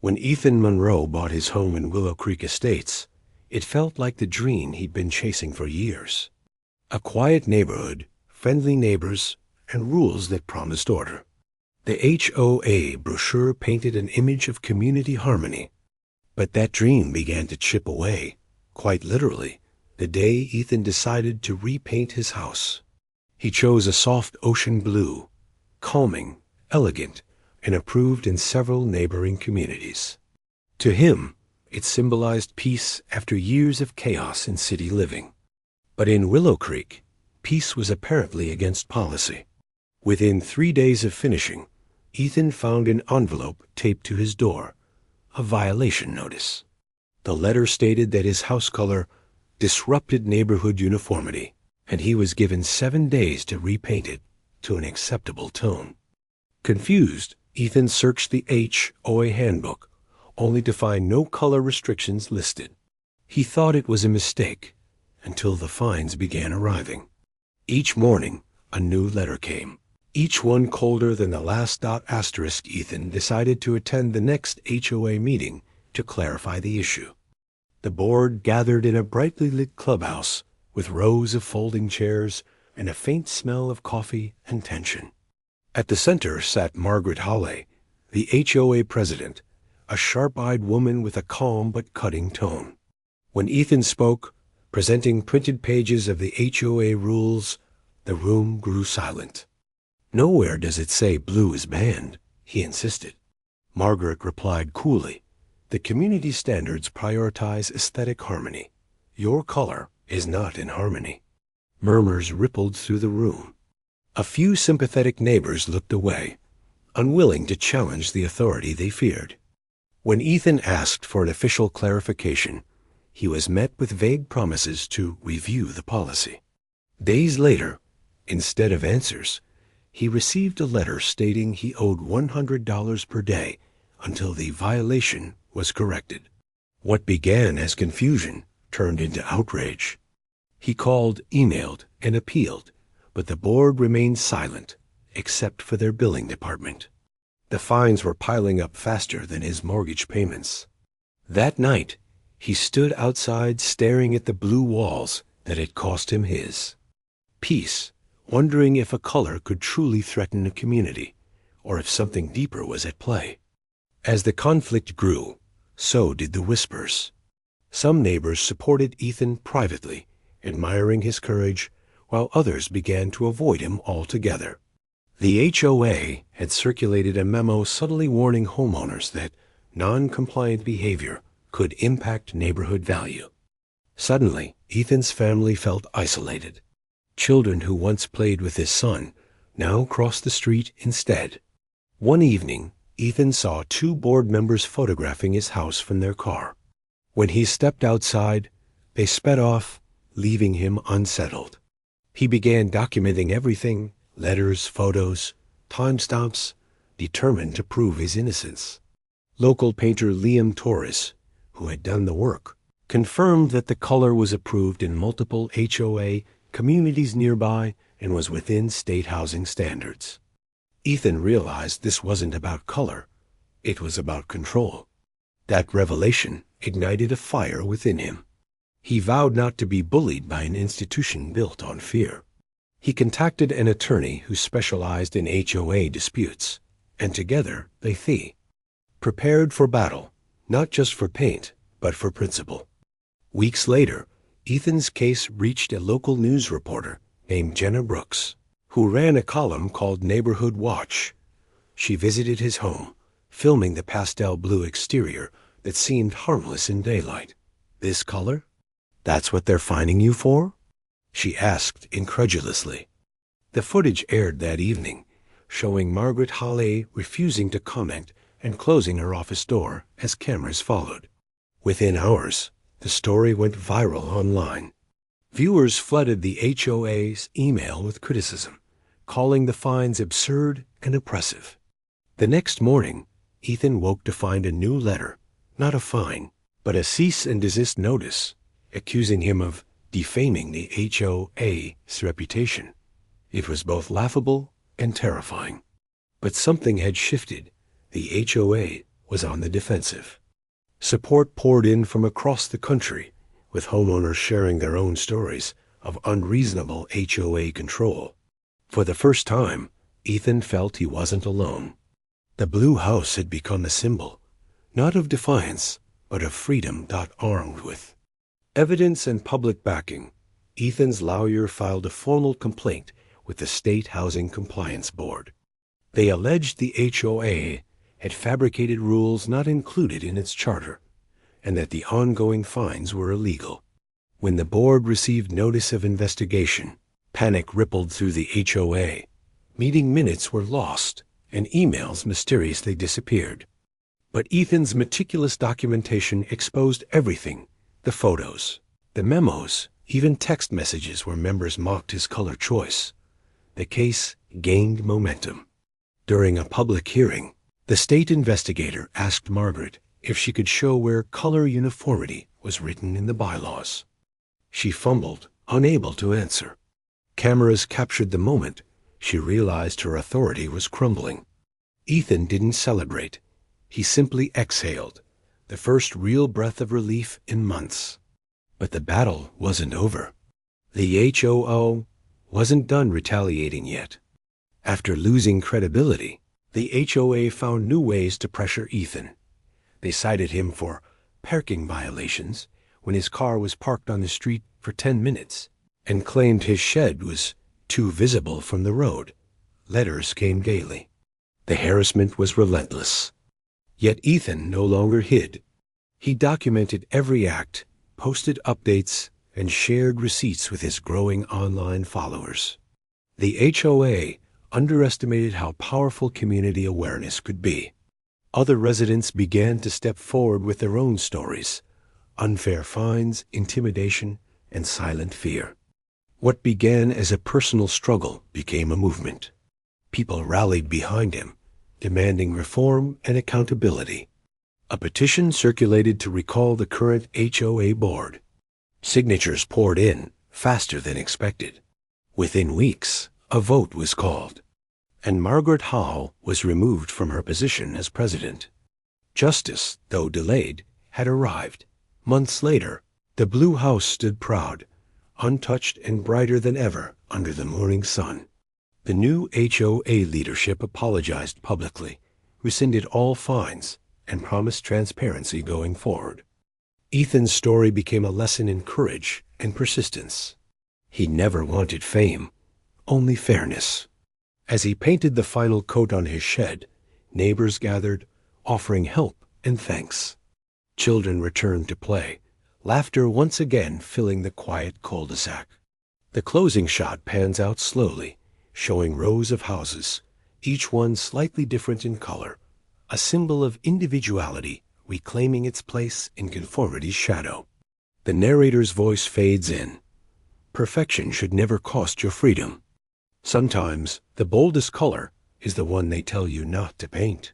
When Ethan Monroe bought his home in Willow Creek Estates, it felt like the dream he'd been chasing for years. A quiet neighborhood, friendly neighbors, and rules that promised order. The HOA brochure painted an image of community harmony. But that dream began to chip away, quite literally, the day Ethan decided to repaint his house. He chose a soft ocean blue, calming, elegant, and approved in several neighboring communities. To him, it symbolized peace after years of chaos in city living. But in Willow Creek, peace was apparently against policy. Within 3 days of finishing, Ethan found an envelope taped to his door, a violation notice. The letter stated that his house color disrupted neighborhood uniformity, and he was given 7 days to repaint it to an acceptable tone. Confused, Ethan searched the HOA handbook, only to find no color restrictions listed. He thought it was a mistake until the fines began arriving. Each morning, a new letter came, each one colder than the last. Ethan decided to attend the next HOA meeting to clarify the issue. The board gathered in a brightly lit clubhouse with rows of folding chairs and a faint smell of coffee and tension. At the center sat Margaret Hawley, the HOA president, a sharp-eyed woman with a calm but cutting tone. When Ethan spoke, presenting printed pages of the HOA rules, the room grew silent. "Nowhere does it say blue is banned," he insisted. Margaret replied coolly, "The community standards prioritize aesthetic harmony. Your color is not in harmony." Murmurs rippled through the room. A few sympathetic neighbors looked away, unwilling to challenge the authority they feared. When Ethan asked for an official clarification, he was met with vague promises to review the policy. Days later, instead of answers, he received a letter stating he owed $100 per day until the violation was corrected. What began as confusion turned into outrage. He called, emailed, and appealed, but the board remained silent, except for their billing department. The fines were piling up faster than his mortgage payments. That night, he stood outside staring at the blue walls that had cost him his peace, wondering if a color could truly threaten a community, or if something deeper was at play. As the conflict grew, so did the whispers. Some neighbors supported Ethan privately, admiring his courage, while others began to avoid him altogether. The HOA had circulated a memo subtly warning homeowners that non-compliant behavior could impact neighborhood value. Suddenly, Ethan's family felt isolated. Children who once played with his son now crossed the street instead. One evening, Ethan saw 2 board members photographing his house from their car. When he stepped outside, they sped off, leaving him unsettled. He began documenting everything, letters, photos, timestamps, determined to prove his innocence. Local painter Liam Torres, who had done the work, confirmed that the color was approved in multiple HOA communities nearby and was within state housing standards. Ethan realized this wasn't about color, it was about control. That revelation ignited a fire within him. He vowed not to be bullied by an institution built on fear. He contacted an attorney who specialized in HOA disputes, and together they prepared for battle, not just for paint, but for principle. Weeks later, Ethan's case reached a local news reporter named Jenna Brooks, who ran a column called Neighborhood Watch. She visited his home, filming the pastel blue exterior that seemed harmless in daylight. "This color? That's what they're fining you for?" she asked incredulously. The footage aired that evening, showing Margaret Hawley refusing to comment and closing her office door as cameras followed. Within hours, the story went viral online. Viewers flooded the HOA's email with criticism, calling the fines absurd and oppressive. The next morning, Ethan woke to find a new letter, not a fine, but a cease and desist notice, accusing him of defaming the HOA's reputation. It was both laughable and terrifying. But something had shifted. The HOA was on the defensive. Support poured in from across the country, with homeowners sharing their own stories of unreasonable HOA control. For the first time, Ethan felt he wasn't alone. The blue house had become a symbol, not of defiance, but of freedom. Armed with evidence and public backing, Ethan's lawyer filed a formal complaint with the State Housing Compliance Board. They alleged the HOA had fabricated rules not included in its charter, and that the ongoing fines were illegal. When the board received notice of investigation, panic rippled through the HOA. Meeting minutes were lost, and emails mysteriously disappeared. But Ethan's meticulous documentation exposed everything: the photos, the memos, even text messages where members mocked his color choice. The case gained momentum. During a public hearing, the state investigator asked Margaret if she could show where color uniformity was written in the bylaws. She fumbled, unable to answer. Cameras captured the moment she realized her authority was crumbling. Ethan didn't celebrate. He simply exhaled, the first real breath of relief in months. But the battle wasn't over. The HOA wasn't done retaliating yet. After losing credibility, the HOA found new ways to pressure Ethan. They cited him for parking violations when his car was parked on the street for 10 minutes, and claimed his shed was too visible from the road. Letters came daily. The harassment was relentless. Yet Ethan no longer hid. He documented every act, posted updates, and shared receipts with his growing online followers. The HOA underestimated how powerful community awareness could be. Other residents began to step forward with their own stories: unfair fines, intimidation, and silent fear. What began as a personal struggle became a movement. People rallied behind him, demanding reform and accountability. A petition circulated to recall the current HOA board. Signatures poured in faster than expected. Within weeks, a vote was called, and Margaret Howe was removed from her position as president. Justice, though delayed, had arrived. Months later, the blue house stood proud, untouched and brighter than ever under the morning sun. The new HOA leadership apologized publicly, rescinded all fines, and promised transparency going forward. Ethan's story became a lesson in courage and persistence. He never wanted fame, only fairness. As he painted the final coat on his shed, neighbors gathered, offering help and thanks. Children returned to play, laughter once again filling the quiet cul-de-sac. The closing shot pans out slowly, showing rows of houses, each one slightly different in color, a symbol of individuality reclaiming its place in conformity's shadow. The narrator's voice fades in. Perfection should never cost your freedom. Sometimes the boldest color is the one they tell you not to paint.